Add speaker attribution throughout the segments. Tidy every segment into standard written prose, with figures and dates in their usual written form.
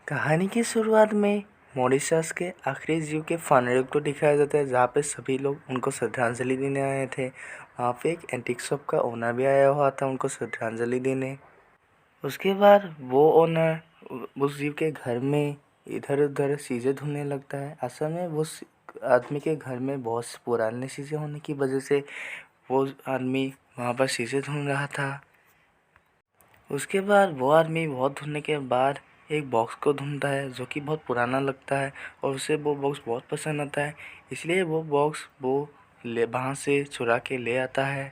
Speaker 1: कहानी की शुरुआत में मॉरिशस के आखिरी जीव के फनरेल को दिखाया जाता है, जहाँ पे सभी लोग उनको श्रद्धांजलि देने आए थे। वहाँ पे एक एंटीक शॉप का ओनर भी आया हुआ था उनको श्रद्धांजलि देने। उसके बाद वो ओनर उस जीव के घर में इधर उधर चीज़ें ढूंढने लगता है। असल में वो आदमी के घर में बहुत पुरानी चीज़ें होने की वजह से वो आदमी वहाँ पर चीज़ें ढूंढ रहा था। उसके बाद वो आदमी बहुत ढूंढने के बाद एक बॉक्स को ढूंढता है जो कि बहुत पुराना लगता है और उसे वो बॉक्स बहुत पसंद आता है, इसलिए वो बॉक्स वो वहाँ से चुरा के ले आता है।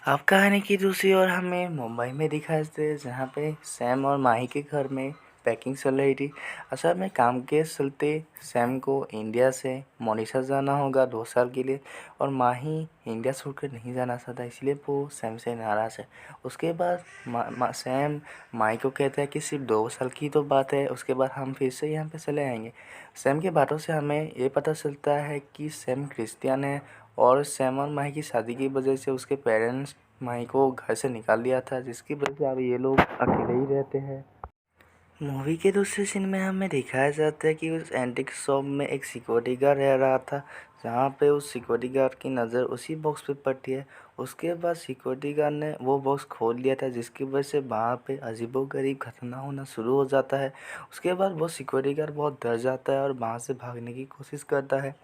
Speaker 1: अब कहानी की दूसरी ओर हमें मुंबई में दिखाई देते हैं, जहाँ पे सैम और माही के घर में पैकिंग चल रही थी। असल में काम के चलते सैम को इंडिया से मॉरिशस जाना होगा 2 साल के लिए, और माही इंडिया छोड़कर नहीं जाना चाहता, इसलिए वो सैम से नाराज़ है। उसके बाद सैम माही को कहता है कि सिर्फ 2 साल की तो बात है, उसके बाद हम फिर से यहाँ पे चले आएंगे। सैम की बातों से हमें ये पता चलता है कि सैम क्रिश्चियन है और सैम और माही की शादी की वजह से उसके पेरेंट्स माही को घर से निकाल दिया था, जिसकी वजह से अब ये लोग अकेले ही रहते हैं। मूवी के दूसरे सीन में हमें दिखाया जाता है कि उस एंटीक शॉप में एक सिक्योरिटी गार्ड रह रहा था, जहाँ पे उस सिक्योरिटी गार्ड की नज़र उसी बॉक्स पे पड़ती है। उसके बाद सिक्योरिटी गार्ड ने वो बॉक्स खोल लिया था, जिसकी वजह से वहाँ पे अजीबोगरीब घटना होना शुरू हो जाता है। उसके बाद वो सिक्योरिटी गार्ड बहुत डर जाता है और वहाँ से भागने की कोशिश करता है,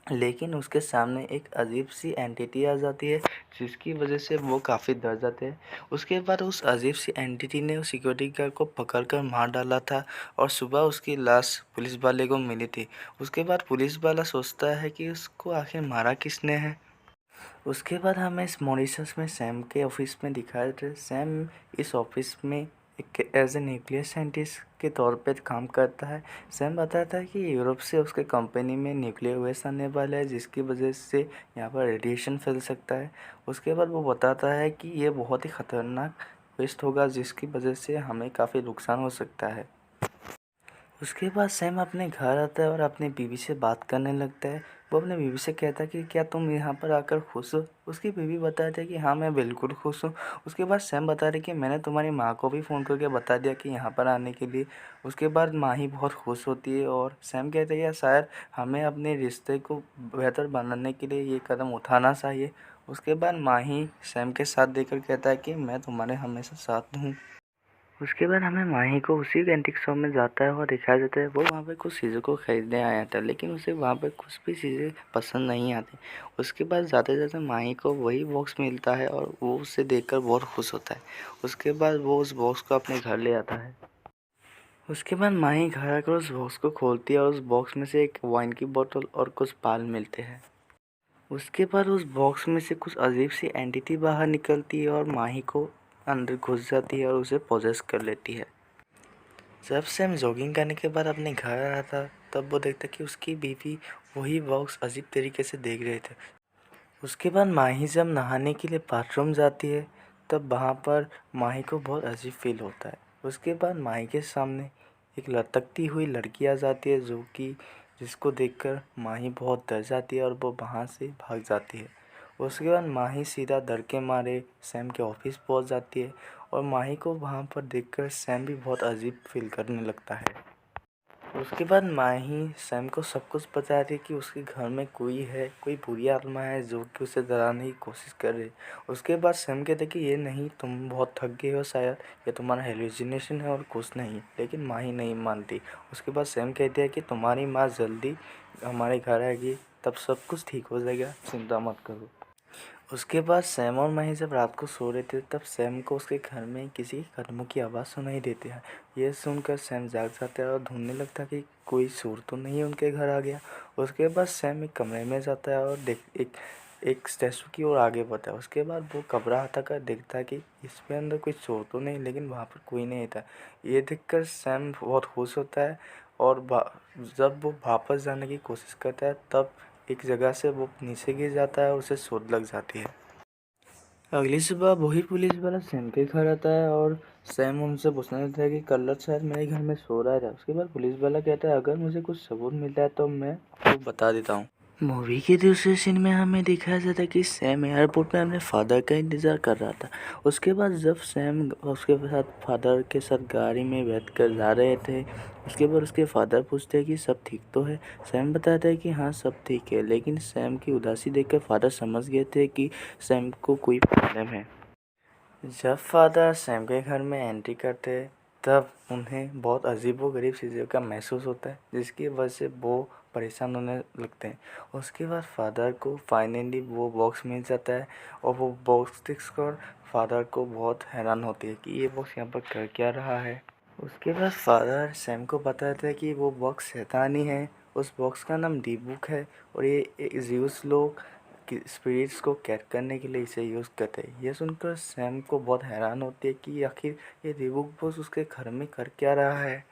Speaker 1: लेकिन उसके सामने एक अजीब सी एंटिटी आ जाती है, जिसकी वजह से वो काफ़ी डर जाते हैं। उसके बाद उस अजीब सी एंटिटी ने उस सिक्योरिटी गार्ड को पकड़कर मार डाला था और सुबह उसकी लाश पुलिस वाले को मिली थी। उसके बाद पुलिस वाला सोचता है कि उसको आखिर मारा किसने है। उसके बाद हमें इस मॉरिशस में सैम के ऑफिस में दिखाया जाता है। सैम इस ऑफिस में एक एज ए न्यूक्लियर साइंटिस्ट के तौर पे काम करता है। सैम बताता है कि यूरोप से उसके कंपनी में न्यूक्लियर वेस्ट आने वाला है, जिसकी वजह से यहाँ पर रेडिएशन फैल सकता है। उसके बाद वो बताता है कि ये बहुत ही ख़तरनाक वेस्ट होगा, जिसकी वजह से हमें काफ़ी नुकसान हो सकता है। उसके बाद सैम अपने घर आता है और अपनी बीवी से बात करने लगता है। वो अपने बीवी से कहता है कि क्या तुम यहाँ पर आकर खुश हो। उसकी बीवी बताती है कि हाँ, मैं बिल्कुल खुश हूँ। उसके बाद सैम बता रही कि मैंने तुम्हारी माँ को भी फ़ोन करके बता दिया कि यहाँ पर आने के लिए। उसके बाद माँ ही बहुत खुश होती है और सैम कहते हैं कि शायद हमें अपने रिश्ते को बेहतर बनाने के लिए ये कदम उठाना चाहिए। उसके बाद माँ ही सैम के साथ देकर कहता है कि मैं तुम्हारे हमेशा साथ हूँ। उसके बाद हमें माही को उसी एंटीक शॉप में जाता है और दिखाया जाता है वो वहाँ पे कुछ चीज़ों को ख़रीदने आया था, लेकिन उसे वहाँ पे कुछ भी चीज़ें पसंद नहीं आती। उसके बाद जाते जाते माही को वही बॉक्स मिलता है और वो उसे देखकर बहुत खुश होता है। उसके बाद वो उस बॉक्स को अपने घर ले आता है। उसके बाद माही घर आकर उस बॉक्स को खोलती है और उस बॉक्स में से एक वाइन की बोतल और कुछ बाल मिलते हैं। उसके बाद उस बॉक्स में से कुछ अजीब सी एंटिटी बाहर निकलती है और माही को अंदर घुस जाती है और उसे पोजेस कर लेती है। जब सैम जॉगिंग करने के बाद अपने घर आया था, तब वो देखता कि उसकी बीवी वही बॉक्स अजीब तरीके से देख रहे थे। उसके बाद माही जब नहाने के लिए बाथरूम जाती है, तब वहाँ पर माही को बहुत अजीब फील होता है। उसके बाद माही के सामने एक लटकती हुई लड़की आ जाती है, जो कि जिसको देखकर माही बहुत डर जाती है और वो वहाँ से भाग जाती है। उसके बाद माही सीधा डर के मारे सैम के ऑफिस पहुँच जाती है और माही को वहाँ पर देखकर सैम भी बहुत अजीब फील करने लगता है। उसके बाद माही सैम को सब कुछ बताती है कि उसके घर में कोई है, कोई बुरी आत्मा है जो कि उसे डराने की कोशिश कर रही है। उसके बाद सैम कहते कि ये नहीं, तुम बहुत थक गए हो शायद, ये तुम्हारा हेलुसिनेशन है और कुछ नहीं, लेकिन माही नहीं मानती। उसके बाद सैम कहती है कि तुम्हारी माँ जल्दी हमारे घर आएगी, तब सब कुछ ठीक हो जाएगा, चिंता मत करो। उसके बाद सैम और माही जब रात को सो रहे थे, तब सैम को उसके घर में किसी कदमों की आवाज़ सुनाई देती है। ये सुनकर सैम जाग जाता है और ढूंढने लगता है कि कोई चोर तो नहीं उनके घर आ गया। उसके बाद सैम एक कमरे में जाता है और एक स्टैचू की ओर आगे बढ़ता है। उसके बाद वो घबराहट कर देखता है कि इसके अंदर कोई चोर तो नहीं, लेकिन वहाँ पर कोई नहीं था। ये देखकर सैम बहुत खुश होता है और जब वो वापस जाने की कोशिश करता है, तब एक जगह से वो नीचे गिर जाता है और उसे चोट लग जाती है। अगली सुबह वही पुलिस वाला सैम के घर आता है और सैम उनसे पूछने लगता है कि कल शायद मेरे घर में सो रहा था। उसके बाद पुलिस वाला कहता है अगर मुझे कुछ सबूत मिलता है तो मैं आपको बता देता हूँ। मूवी के दूसरे सीन में हमें दिखाया जाता है कि सैम एयरपोर्ट में अपने फादर का इंतज़ार कर रहा था। उसके बाद जब सैम उसके साथ फादर के साथ गाड़ी में बैठकर जा रहे थे, उसके बाद उसके फादर पूछते हैं कि सब ठीक तो है। सैम बताता है कि हाँ सब ठीक है, लेकिन सैम की उदासी देखकर फादर समझ गए थे कि सैम को कोई प्रॉब्लम है। जब फादर सैम के घर में एंट्री करते तब उन्हें बहुत अजीबोगरीब चीज़ों का महसूस होता है, जिसकी वजह से वो परेशान होने लगते हैं। उसके बाद फादर को फाइनली वो बॉक्स मिल जाता है और वो बॉक्स देखकर फादर को बहुत हैरान होती है कि ये बॉक्स यहाँ पर कर क्या रहा है। उसके बाद फादर सैम को बताते हैं कि वो बॉक्स शैतानी है। उस बॉक्स का नाम डी बुक है और ये ज़्यूस लोग स्पिरिट्स को कैद करने के लिए इसे यूज़ करते हैं। ये सुनकर सैम को बहुत हैरान होती है कि आखिर ये डी बुक बॉक्स उसके घर में कर क्या रहा है।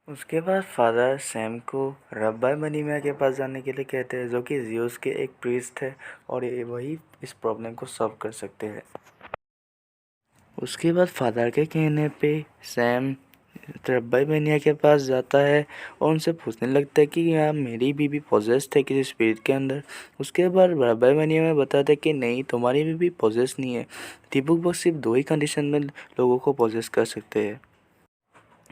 Speaker 1: उसके बाद फादर सैम को रब्बा मनीमा के पास जाने के लिए कहते हैं, जो कि ज़्यूस के एक प्रीस्ट है और ये वही इस प्रॉब्लम को सॉल्व कर सकते हैं। उसके बाद फादर के कहने पे सैम रब्बाई बनिया के पास जाता है और उनसे पूछने लगता है कि यहाँ मेरी बीबी पॉजेस्ड है किसी स्पिरिट के अंदर। उसके बाद रब्बाई बनिया में बताता है कि नहीं, तुम्हारी बीबी पॉजेस्ड नहीं है। दीपक बस सिर्फ 2 ही कंडीशन में लोगों को पॉजेस कर सकते हैं।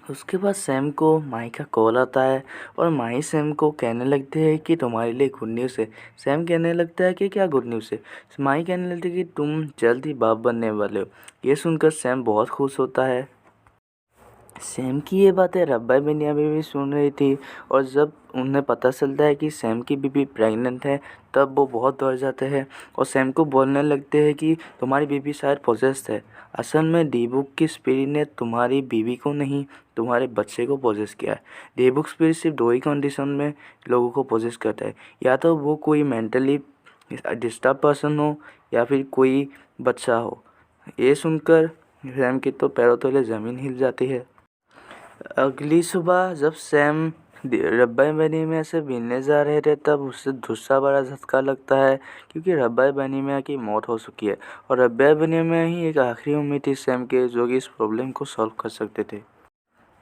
Speaker 1: उसके बाद सैम को माही का कॉल आता है और माही सैम को कहने लगते हैं कि तुम्हारे लिए गुड न्यूज़ है। सैम कहने लगता है कि क्या गुड न्यूज़ है। माही कहने लगती है कि तुम जल्द ही बाप बनने वाले हो। ये सुनकर सैम बहुत खुश होता है। सैम की ये बातें रब्बाई बिनिया भी सुन रही थी और जब उन्हें पता चलता है कि सैम की बीबी प्रेग्नेंट है तब वो बहुत डर जाते हैं और सैम को बोलने लगते हैं कि तुम्हारी बीबी शायद पोजेस्ड है। असल में डीबुक की स्पिरिट ने तुम्हारी बीबी को नहीं, तुम्हारे बच्चे को पोजेस किया है। डीबुक स्पिरिट सिर्फ 2 ही कंडीशन में लोगों को पोजेस करता है, या तो वो कोई मेंटली डिस्टर्ब पर्सन हो या फिर कोई बच्चा हो। ये सुनकर सैम की तो पैरों तले ज़मीन हिल जाती है। अगली सुबह जब सैम रब्बाई बनी में से मिलने जा रहे थे तब उससे दूसरा बड़ा झटका लगता है, क्योंकि रब्बाई बनी में की मौत हो चुकी है और रब्बाई बनी में ही एक आखिरी उम्मीद थी सैम के, जो कि इस प्रॉब्लम को सॉल्व कर सकते थे।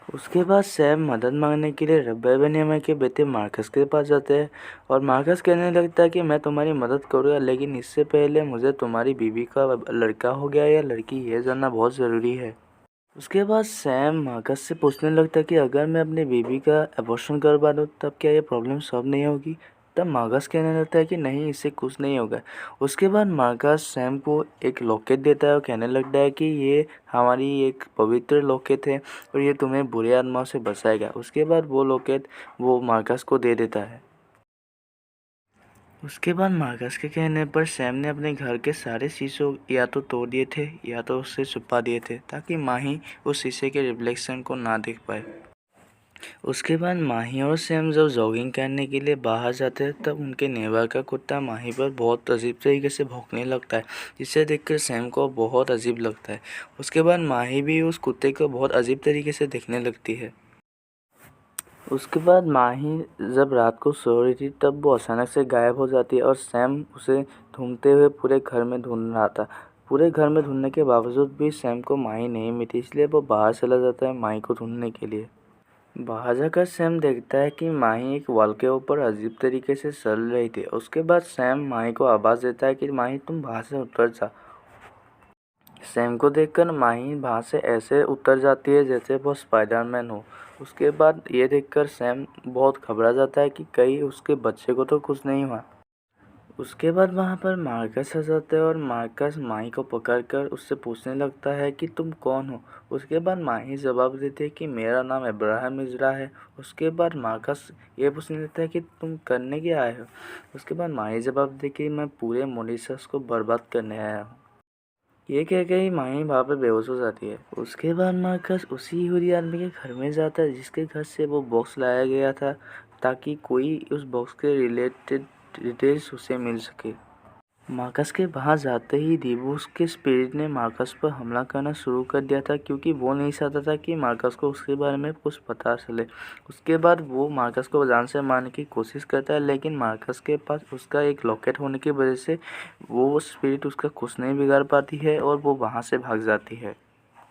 Speaker 1: उसके बाद सैम मदद मांगने के लिए रब्बाई बनी में के बेटे मार्कस के पास जाते हैं और मार्कस कहने लगता है कि मैं तुम्हारी मदद करूँगा, लेकिन इससे पहले मुझे तुम्हारी बीवी का लड़का हो गया या लड़की ये जानना बहुत ज़रूरी है। उसके बाद सैम मार्कस से पूछने लगता है कि अगर मैं अपनी बेबी का अबॉर्शन करवा दूँ तब क्या ये प्रॉब्लम सॉल्व नहीं होगी। तब मार्कस कहने लगता है कि नहीं, इससे कुछ नहीं होगा। उसके बाद मार्कस सैम को एक लॉकेट देता है और कहने लगता है कि ये हमारी एक पवित्र लॉकेट है और ये तुम्हें बुरे आत्माओं से बचाएगा। उसके बाद वो लॉकेट वो मार्कस को दे देता है। उसके बाद मार्कस के कहने पर सैम ने अपने घर के सारे शीशों या तो तोड़ दिए थे या तो उससे छुपा दिए थे, ताकि माही उस शीशे के रिफ्लेक्शन को ना देख पाए। उसके बाद माही और सैम जब जॉगिंग करने के लिए बाहर जाते हैं तब उनके नेबर का कुत्ता माही पर बहुत अजीब तरीके से भौंकने लगता है, जिसे देखकर सैम को बहुत अजीब लगता है। उसके बाद माही भी उस कुत्ते को बहुत अजीब तरीके से देखने लगती है। उसके बाद माही जब रात को सो रही थी तब वो अचानक से गायब हो जाती है और सैम उसे ढूंढते हुए पूरे घर में ढूंढ रहा था। पूरे घर में ढूंढने के बावजूद भी सैम को माही नहीं मिली, इसलिए वो बाहर चला जाता है माही को ढूंढने के लिए। बाहर जाकर सैम देखता है कि माही एक वॉल के ऊपर अजीब तरीके से चल रही थी। उसके बाद सैम माही को आवाज़ देता है कि माही तुम बाहर से उतर जा। सैम को देखकर माही वहाँ से ऐसे उतर जाती है जैसे वो स्पाइडरमैन हो। उसके बाद ये देखकर सैम बहुत घबरा जाता है कि कहीं उसके बच्चे को तो कुछ नहीं हुआ। उसके बाद वहाँ पर मार्कस आ जाता है और मार्कस माही को पकड़कर उससे पूछने लगता है कि तुम कौन हो। उसके बाद माही जवाब देती है कि मेरा नाम इब्राहिम इजरा है। उसके बाद मार्कस ये पूछने लगता है कि तुम करने क्या आए हो। उसके बाद माही जवाब देती है कि मैं पूरे मॉरिशस को बर्बाद करने आया हूँ। ये कह के ही माही वहाँ पे बेहोश हो जाती है। उसके बाद मार्कस उसी यहूदी आदमी के घर में जाता है जिसके घर से वो बॉक्स लाया गया था, ताकि कोई उस बॉक्स के रिलेटेड डिटेल्स उसे मिल सके। मार्कस के वहाँ जाते ही दिवोस के स्पिरिट ने मार्कस पर हमला करना शुरू कर दिया था, क्योंकि वो नहीं चाहता था कि मार्कस को उसके बारे में कुछ पता चले। उसके बाद वो मार्कस को जान से मारने की कोशिश करता है, लेकिन मार्कस के पास उसका एक लॉकेट होने की वजह से वो स्पिरिट उसका कुछ नहीं बिगाड़ पाती है और वो वहाँ से भाग जाती है।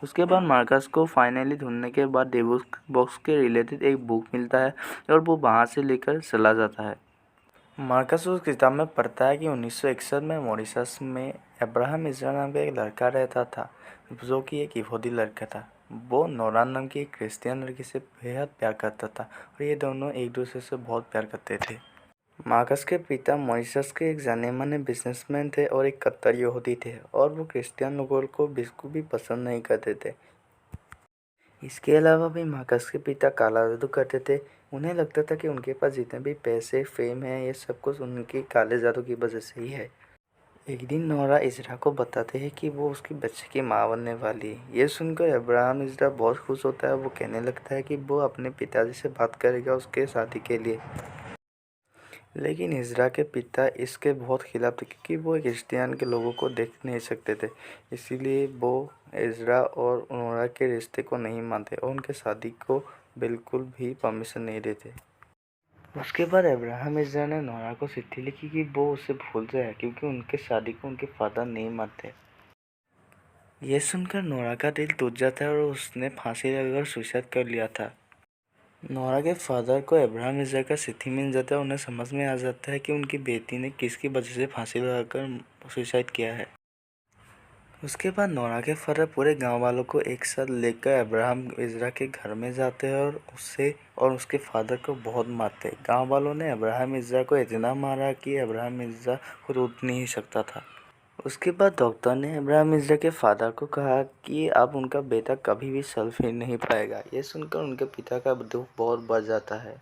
Speaker 1: उसके बाद मार्कस को फाइनली ढूंढने के बाद डेवोस बॉक्स के रिलेटेड एक बुक मिलता है और वो वहाँ से लेकर चला जाता है। मार्कस उस किताब में पढ़ता है कि 1961 में मॉरिशस में अब्राहम इज़रा नाम का एक लड़का रहता था, जो कि एक यहूदी लड़का था। वो नोरा नाम की एक क्रिश्चियन लड़की से बेहद प्यार करता था और ये दोनों एक दूसरे से बहुत प्यार करते थे। मार्कस के पिता मॉरिशस के एक जाने-माने बिजनेसमैन थे और एक कट्टर यहूदी थे, और वो क्रिश्चियन लोगों को बिल्कुल भी पसंद नहीं करते थे। इसके अलावा भी मार्कस के पिता काला जादू करते थे। उन्हें लगता था कि उनके पास जितने भी पैसे, फेम है, ये सब कुछ उनके काले जादू की वजह से ही है। एक दिन नोरा इज़रा को बताते हैं कि वो उसकी बच्चे की माँ बनने वाली है। ये सुनकर अब्राहम इज़रा बहुत खुश होता है। वो कहने लगता है कि वो अपने पिताजी से बात करेगा उसके शादी के लिए। लेकिन इज़रा के पिता इसके बहुत खिलाफ थे, क्योंकि वो क्रिश्चियन के लोगों को देख नहीं सकते थे। इसीलिए वो इज़रा और नोरा के रिश्ते को नहीं मानते और उनके शादी को बिल्कुल भी परमिशन नहीं देते। उसके बाद अब्राहम इज़रा ने नोरा को चिट्ठी लिखी कि वो उसे भूल जाए, क्योंकि उनके शादी को उनके फादर नहीं मानते। ये सुनकर नोरा का दिल टूट जाता है और उसने फांसी लगाकर सुसाइड कर लिया था। नोरा के फादर को अब्राहम इज़रा का चिट्ठी मिल जाता है। उन्हें समझ में आ जाता है कि उनकी बेटी ने किसकी वजह से फांसी लगाकर सुसाइड किया है। उसके बाद नोरा के फादर पूरे गांव वालों को एक साथ लेकर अब्राहम इज़रा के घर में जाते हैं और उससे और उसके फादर को बहुत मारते हैं। गांव वालों ने अब्राहम इज़रा को इतना मारा कि अब्राहम इज़रा खुद उठ नहीं सकता था। उसके बाद डॉक्टर ने अब्राहम इज़रा के फादर को कहा कि अब उनका बेटा कभी भी चल फिर नहीं पाएगा। ये सुनकर उनके पिता का दुख बहुत बढ़ जाता है।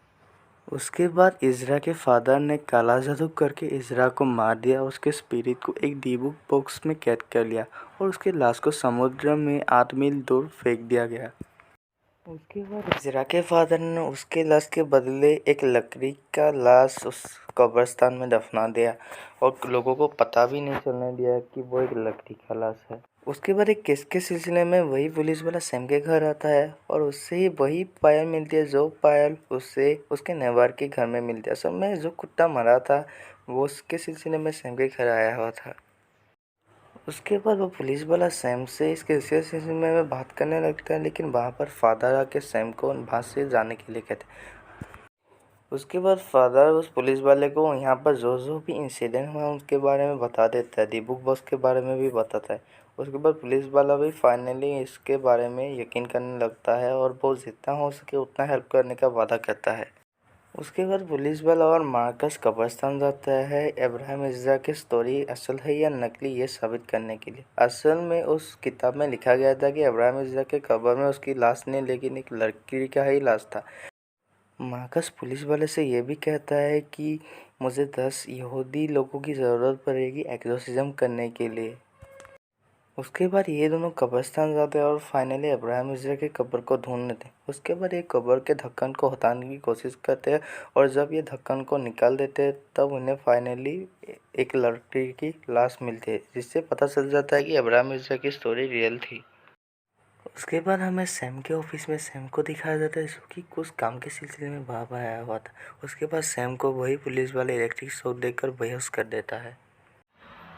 Speaker 1: उसके बाद इज़रा के फादर ने काला जादू करके इज़रा को मार दिया। उसके स्पिरिट को एक डीबुक बॉक्स में कैद कर लिया और उसके लाश को समुद्र में 8 मील दूर फेंक दिया गया। उसके बाद इज़रा के फादर ने उसके लाश के बदले एक लकड़ी का लाश उस कब्रिस्तान में दफना दिया और लोगों को पता भी नहीं चलने दिया कि वो एक लकड़ी का लाश है। उसके बाद एक केस के सिलसिले में वही पुलिस वाला सैम के घर आता है और उससे ही वही पायल मिलती है, जो पायल उससे उसके नेबर के घर में मिलती है। असल में जो कुत्ता मरा था वो उसके सिलसिले में सैम के घर आया हुआ था। उसके बाद वो पुलिस वाला सैम से इसके सिलसिले में बात करने लगता है, लेकिन वहाँ पर फादर आके सैम को वहाँ से जाने के लिए कहते हैं। उसके बाद फादर उस पुलिस वाले को यहाँ पर जो भी इंसिडेंट हुआ उसके बारे में बता देता है, दी बुक बॉक्स के बारे में भी बताता है। उसके बाद पुलिस वाला भी फाइनली इसके बारे में यकीन करने लगता है और वो जितना हो सके उतना हेल्प करने का वादा करता है। उसके बाद पुलिस वाला और मार्कस कब्रिस्तान जाता है अब्राहम इज़रा की स्टोरी असल है या नकली ये साबित करने के लिए। असल में उस किताब में लिखा गया था कि अब्राहम इज़रा के कब्र में उसकी लाश नहीं, लेकिन एक लड़की का ही लाश था। मार्कस पुलिस वाले से ये भी कहता है कि मुझे 10 यहूदी लोगों की ज़रूरत पड़ेगी एक्सोर्सिज्म करने के लिए। उसके बाद ये दोनों कब्रिस्तान जाते हैं और फाइनली अब्राहम इज़रा के कब्र को ढूंढ लेते हैं। उसके बाद एक कब्र के ढक्कन को हटाने की कोशिश करते हैं और जब ये ढक्कन को निकाल देते हैं तब उन्हें फाइनली एक लड़की की लाश मिलती है, जिससे पता चल जाता है कि अब्राहम इज़रा की स्टोरी रियल थी। उसके बाद हमें सैम के ऑफिस में सैम को दिखाया जाता है, जो कि कुछ काम के सिलसिले में बाहर आया हुआ था। उसके बाद सैम को वही पुलिस वाले इलेक्ट्रिक शॉक देकर बेहोश कर देता है।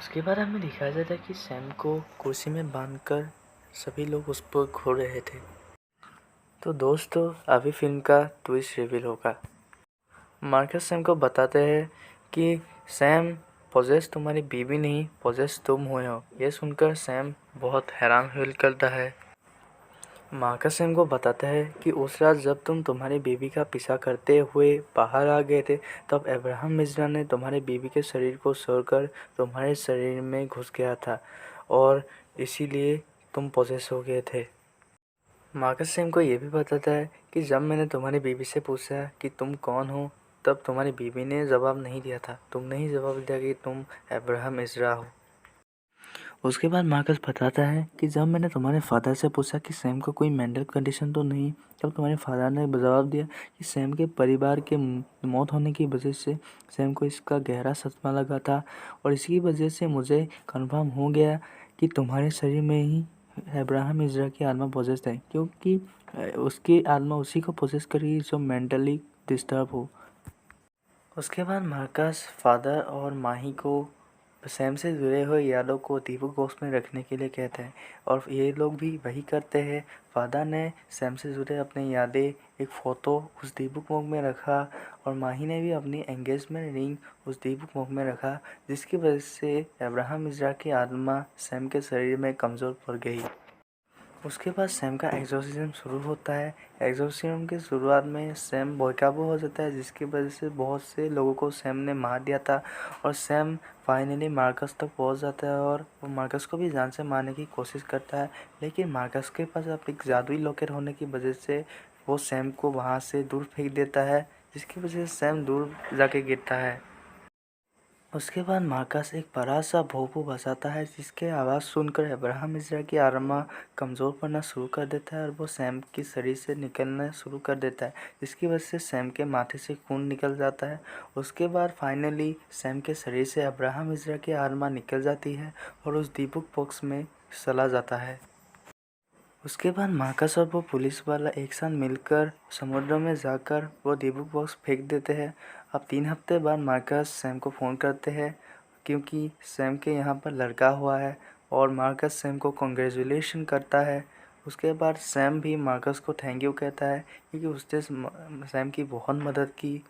Speaker 1: उसके बाद हमें दिखाया जाता है कि सैम को कुर्सी में बांधकर सभी लोग उस पर घूर रहे थे। तो दोस्तों अभी फिल्म का ट्विस्ट रिवील होगा। मार्कस सैम को बताते हैं कि सैम पोजेस तुम्हारी बीवी नहीं, पोजेस तुम हुए हो। ये सुनकर सैम बहुत हैरान फील करता है। मार्कस सैम को बताता है कि उस रात जब तुम तुम्हारी बीवी का पीछा करते हुए बाहर आ गए थे, तब अब्राहम इज़रा ने तुम्हारी बीवी के शरीर को छोड़कर तुम्हारे शरीर में घुस गया था और इसीलिए तुम पोजेस हो गए थे। मार्कस सैम को ये भी बताता है कि जब मैंने तुम्हारी बीवी से पूछा कि तुम कौन हो, तब तुम्हारी बीवी ने जवाब नहीं दिया था। तुमने ही जवाब दिया कि तुम अब्राहम इज़रा हो। उसके बाद मार्कस बताता है कि जब मैंने तुम्हारे फादर से पूछा कि सैम को कोई मेंटल कंडीशन तो नहीं, तब तुम्हारे फादर ने जवाब दिया कि सैम के परिवार के मौत होने की वजह से सैम को इसका गहरा सदमा लगा था और इसी वजह से मुझे कंफर्म हो गया कि तुम्हारे शरीर में ही अब्राहम इज़रा की आत्मा पोजेस्ड है, क्योंकि उसकी आत्मा उसी को पोजेस करेगी जो मेंटली डिस्टर्ब हो। उसके बाद मार्कस फादर और माही को सैम से जुड़े हुए यादों को दीपक बॉक्स में रखने के लिए कहते हैं और ये लोग भी वही करते हैं। फादर ने सैम से जुड़े अपनी यादें एक फ़ोटो उस दीपक बॉक्स में रखा और माही ने भी अपनी एंगेजमेंट रिंग उस दीपक बॉक्स में रखा, जिसकी वजह से अब्राहम इज़रा की आत्मा सैम के शरीर में कमज़ोर पड़ गई। उसके बाद सैम का एग्जॉर्सिज्म शुरू होता है। एग्जॉर्सिज्म की शुरुआत में सैम बेकाबू हो जाता है, जिसकी वजह से बहुत से लोगों को सैम ने मार दिया था और सैम फाइनली मार्कस तक पहुंच जाता है और वो मार्कस को भी जान से मारने की कोशिश करता है। लेकिन मार्कस के पास अब एक जादुई लॉकेट होने की वजह से वो सैम को वहाँ से दूर फेंक देता है, जिसकी वजह से सैम दूर जाके गिरता है। उसके बाद मार्कस एक बड़ा सा भोंपू बजाता है, जिसके आवाज़ सुनकर अब्राहम इज़रा की आत्मा कमज़ोर पड़ना शुरू कर देता है और वो सैम की शरीर से निकलना शुरू कर देता है, जिसकी वजह से सैम के माथे से खून निकल जाता है। उसके बाद फाइनली सैम के शरीर से अब्राहम इज़रा की आत्मा निकल जाती है और उस दीपक बॉक्स में चला जाता है। उसके बाद मार्कस और वो पुलिस वाला एक साथ मिलकर समुद्र में जाकर वो दीपक बॉक्स फेंक देते हैं। अब 3 हफ्ते बाद मार्कस सैम को फ़ोन करते हैं क्योंकि सैम के यहाँ पर लड़का हुआ है और मार्कस सैम को कॉन्ग्रेचुलेशन करता है। उसके बाद सैम भी मार्कस को थैंक यू कहता है क्योंकि उसने सैम की बहुत मदद की।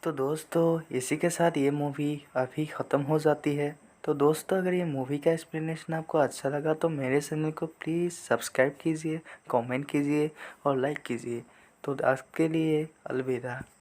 Speaker 1: तो दोस्तों इसी के साथ ये मूवी अभी ख़त्म हो जाती है। तो दोस्तों अगर ये मूवी का एक्सप्लेनेशन आपको अच्छा लगा तो मेरे चैनल को प्लीज़ सब्सक्राइब कीजिए, कमेंट कीजिए और लाइक कीजिए। तो आज के लिए अलविदा।